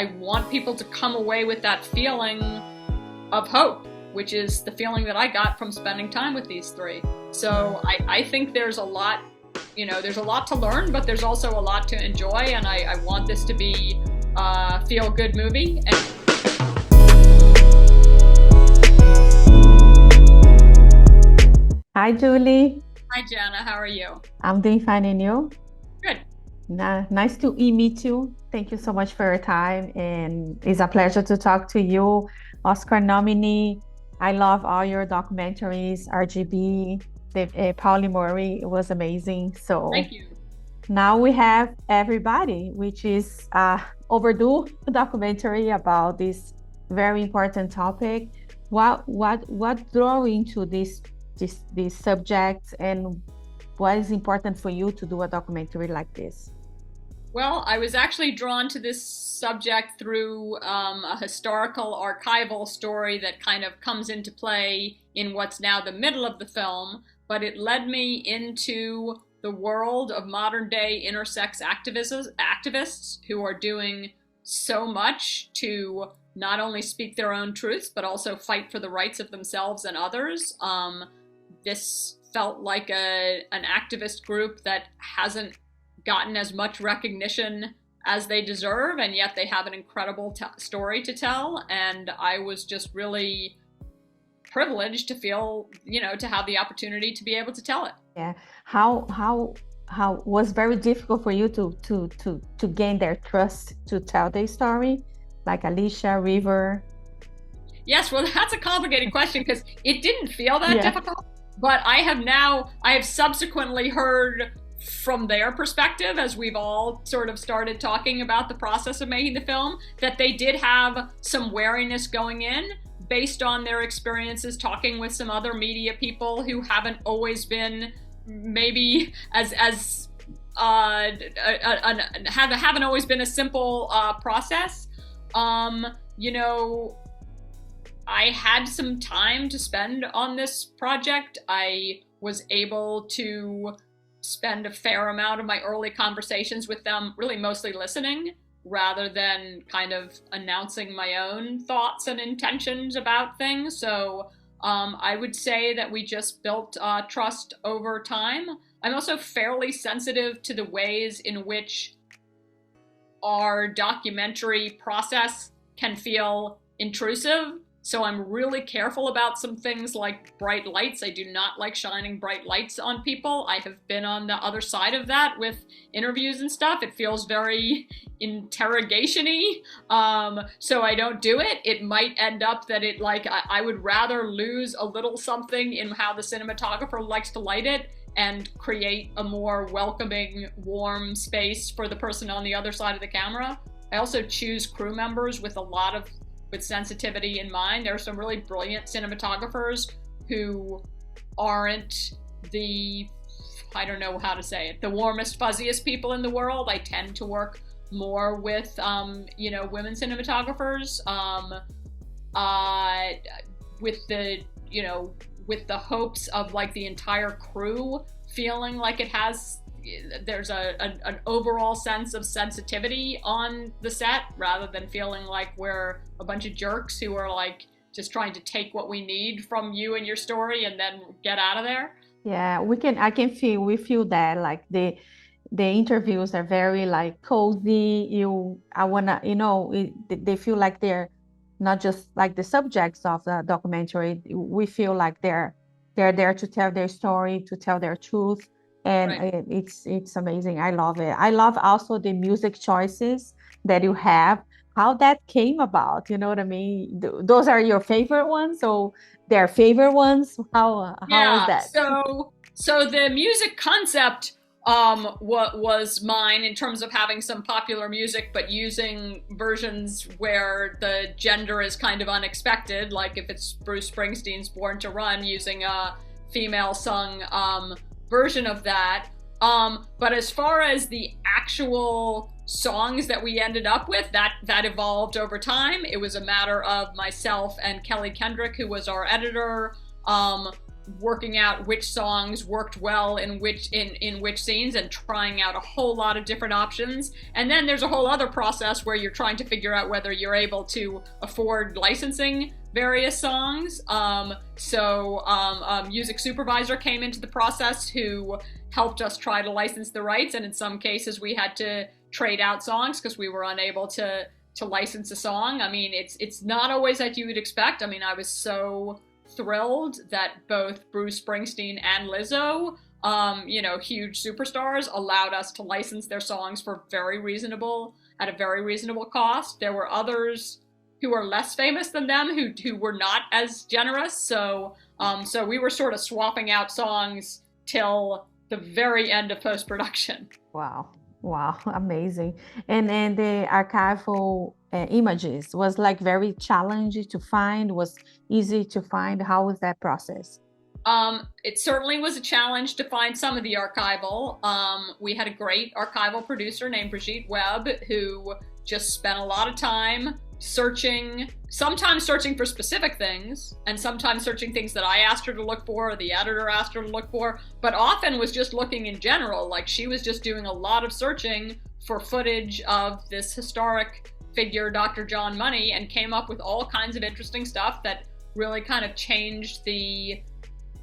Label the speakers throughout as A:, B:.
A: I want people to come away with that feeling of hope, which is the feeling that I got from spending time with these three. So I think there's a lot, there's a lot to learn, but there's also a lot to enjoy, and I want this to be a feel-good movie.
B: Hi, Julie.
A: Hi, Jana. How are you?
B: I'm doing fine, and you?
A: Good.
B: Nice to meet you. Thank you so much for your time, and it's a pleasure to talk to you. Oscar nominee. I love all your documentaries, RGB, Pauli Murray. It was amazing. So
A: thank you.
B: Now we have Everybody, which is overdue documentary about this very important topic. What drew you into this subject, and what is important for you to do a documentary like this?
A: Well, I was actually drawn to this subject through a historical archival story that kind of comes into play in what's now the middle of the film, but it led me into the world of modern day intersex activists who are doing so much to not only speak their own truths, but also fight for the rights of themselves and others. This felt like an activist group that hasn't gotten as much recognition as they deserve, and yet they have an incredible story to tell. And I was just really privileged to feel, to have the opportunity to be able to tell it.
B: Yeah. How was very difficult for you to gain their trust to tell their story, like Alicia, River?
A: Yes, well, that's a complicated question because it didn't feel that difficult, but I have subsequently heard from their perspective, as we've all sort of started talking about the process of making the film, that they did have some wariness going in based on their experiences talking with some other media people who haven't always been maybe haven't always been a simple process. I had some time to spend on this project. I was able to spend a fair amount of my early conversations with them really mostly listening rather than kind of announcing my own thoughts and intentions about things. So I would say that we just built trust over time. I'm also fairly sensitive to the ways in which our documentary process can feel intrusive. So I'm really careful about some things like bright lights. I do not like shining bright lights on people. I have been on the other side of that with interviews and stuff. It feels very interrogation-y. So I don't do it. It might end up that I would rather lose a little something in how the cinematographer likes to light it and create a more welcoming, warm space for the person on the other side of the camera. I also choose crew members with sensitivity in mind. There are some really brilliant cinematographers who aren't the warmest, fuzziest people in the world. I tend to work more with, women cinematographers, with the hopes of like the entire crew feeling like there's an overall sense of sensitivity on the set rather than feeling like we're a bunch of jerks who are like just trying to take what we need from you and your story and then get out of there.
B: Yeah, we feel that like the interviews are very like cozy. They feel like they're not just like the subjects of the documentary. We feel like they're there to tell their story, to tell their truth. And right. It's amazing. I love it. I love also the music choices that you have, how that came about. You know what I mean? Those are your favorite ones, so they're favorite ones. How is that?
A: So the music concept was mine in terms of having some popular music, but using versions where the gender is kind of unexpected, like if it's Bruce Springsteen's Born to Run, using a female sung version of that. But as far as the actual songs that we ended up with, that evolved over time. It was a matter of myself and Kelly Kendrick, who was our editor, working out which songs worked well in which scenes and trying out a whole lot of different options. And then there's a whole other process where you're trying to figure out whether you're able to afford licensing various songs. A music supervisor came into the process who helped us try to license the rights, and in some cases we had to trade out songs because we were unable to license a song. I mean, it's not always that you would expect. I mean, I was so thrilled that both Bruce Springsteen and Lizzo, huge superstars, allowed us to license their songs for at a very reasonable cost. There were others who are less famous than them who were not as generous. So we were sort of swapping out songs till the very end of post-production.
B: Wow, amazing. And the archival images was like very challenging to find, was easy to find. How was that process?
A: It certainly was a challenge to find some of the archival. We had a great archival producer named Brigitte Webb who just spent a lot of time sometimes searching for specific things, and sometimes searching things that I asked her to look for or the editor asked her to look for, but often was just looking in general. Like, she was just doing a lot of searching for footage of this historic figure, Dr. John Money, and came up with all kinds of interesting stuff that really kind of changed the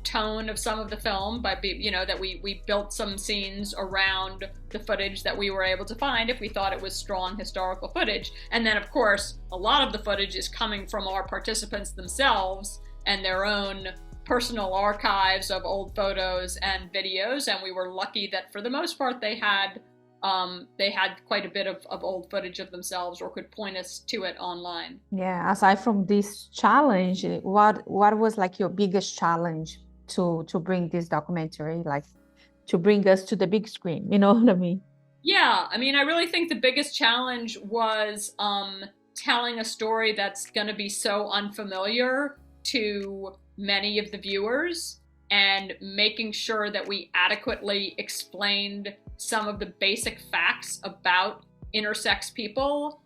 A: tone of some of the film that we built some scenes around the footage that we were able to find if we thought it was strong historical footage. And then, of course, a lot of the footage is coming from our participants themselves and their own personal archives of old photos and videos. And we were lucky that for the most part they had quite a bit of old footage of themselves, or could point us to it online.
B: Yeah, aside from this challenge, what was like your biggest challenge to bring this documentary, like to bring us to the big screen? You know what I mean?
A: Yeah, I mean, I really think the biggest challenge was telling a story that's going to be so unfamiliar to many of the viewers, and making sure that we adequately explained some of the basic facts about intersex people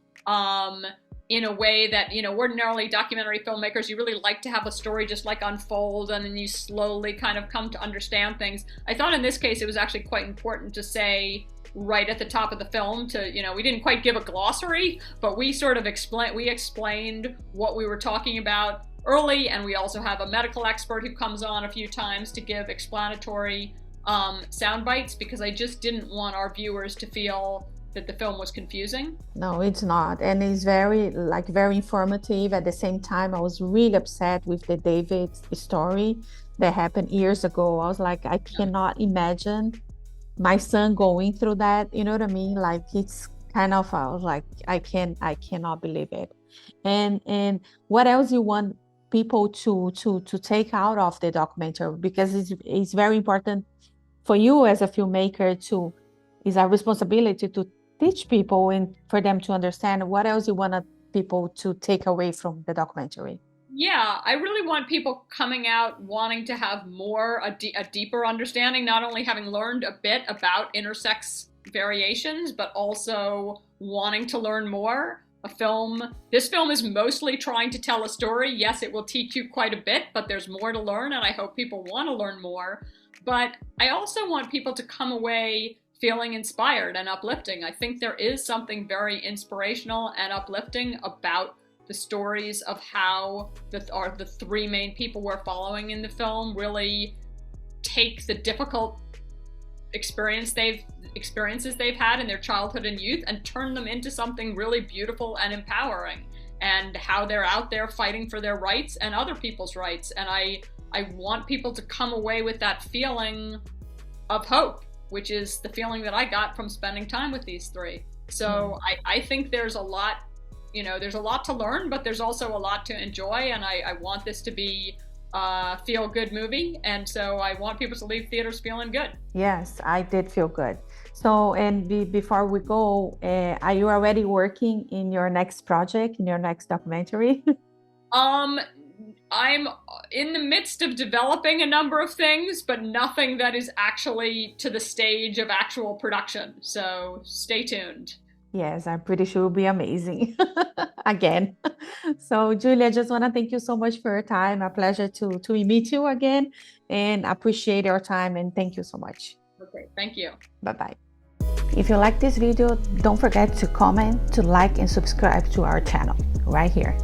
A: in a way that, ordinarily documentary filmmakers, you really like to have a story just like unfold, and then you slowly kind of come to understand things. I thought in this case it was actually quite important to say right at the top of the film we didn't quite give a glossary, but we sort of explained what we were talking about early, and we also have a medical expert who comes on a few times to give explanatory sound bites, because I just didn't want our viewers to feel that the film was confusing.
B: No, it's not. And it's very informative. At the same time, I was really upset with the David story that happened years ago. I was like, I cannot imagine my son going through that. You know what I mean? Like, it's kind of, I was like, I cannot believe it. And what else you want people to take out of the documentary? Because it's very important for you as a filmmaker is a responsibility to teach people and for them to understand. What else you want people to take away from the documentary?
A: Yeah, I really want people coming out wanting to have a deeper understanding, not only having learned a bit about intersex variations, but also wanting to learn more. This film is mostly trying to tell a story. Yes, it will teach you quite a bit, but there's more to learn, and I hope people want to learn more. But I also want people to come away feeling inspired and uplifting. I think there is something very inspirational and uplifting about the stories of how the three main people we're following in the film really take the difficult experiences they've had in their childhood and youth and turn them into something really beautiful and empowering, and how they're out there fighting for their rights and other people's rights. And I want people to come away with that feeling of hope, which is the feeling that I got from spending time with these three. So I think there's a lot to learn, but there's also a lot to enjoy, and I want this to be a feel-good movie, and so I want people to leave theaters feeling good.
B: Yes, I did feel good. So, and before we go, are you already working in your next project, in your next documentary?
A: I'm in the midst of developing a number of things, but nothing that is actually to the stage of actual production. So stay tuned.
B: Yes, I'm pretty sure it'll be amazing again. So, Julia, I just want to thank you so much for your time. A pleasure to meet you again, and appreciate your time. And thank you so much.
A: Okay, thank you.
B: Bye-bye. If you like this video, don't forget to comment, to like, and subscribe to our channel right here.